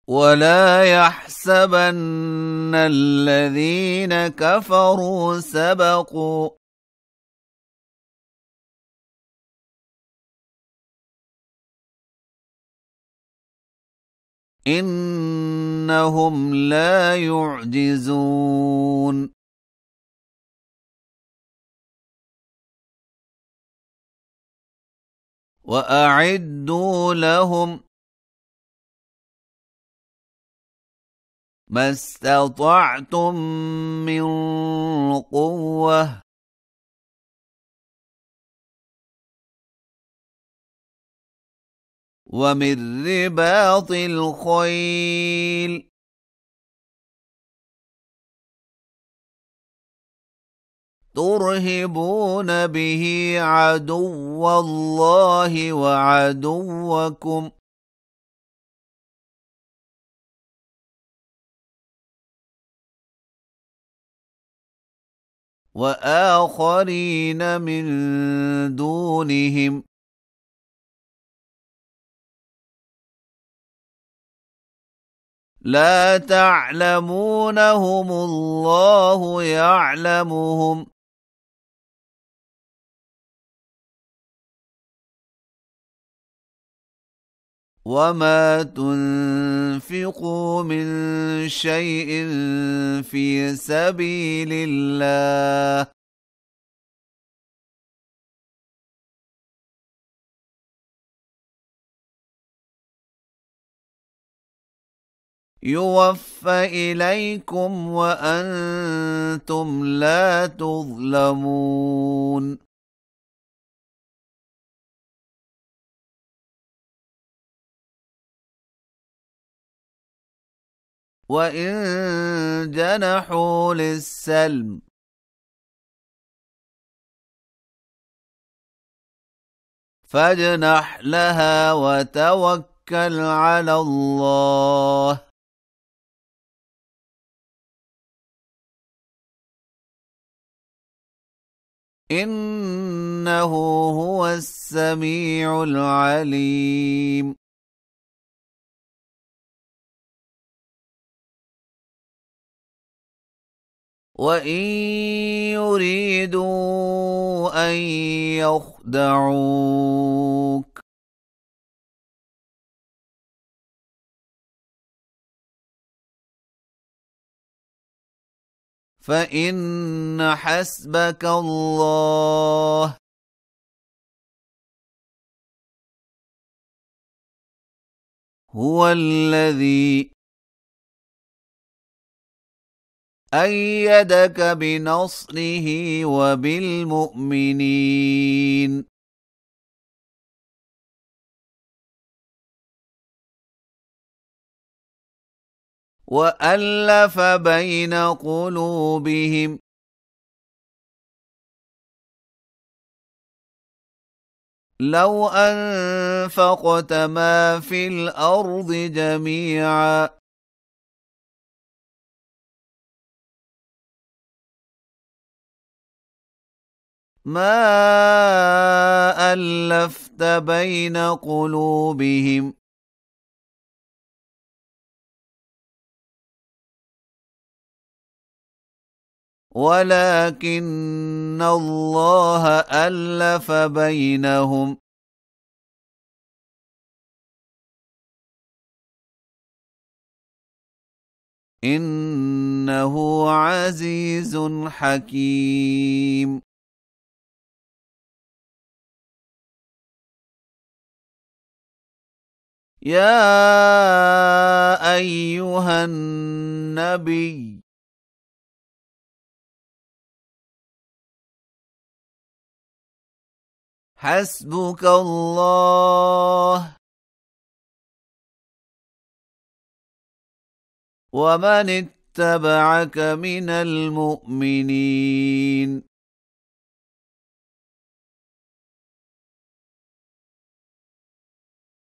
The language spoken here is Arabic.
ولا يحسبن الذين كفروا سبقوا إنهم لا يعجزون وأعدوا لهم ما استطعتم من قوة ومن رباط الخيل ترهبون به عدو الله وعدوكم وآخرين من دونهم لا تعلمونهم الله يعلمهم وما تنفقوا من شيء في سبيل الله يوفى إليكم وأنتم لا تظلمون وإن جنحوا للسلم فاجنح لها وتوكل على الله إنه هو السميع العليم وإن يريدوا أن يخدعوك فإن حسبك الله هو الذي أيدك بنصره وبالمؤمنين وألف بين قلوبهم لو أنفقت ما في الأرض جميعا ما ألفت بين قلوبهم ولكن الله ألف بينهم إنه عزيز حكيم يا أيها النبي حسبك الله ومن اتبعك من المؤمنين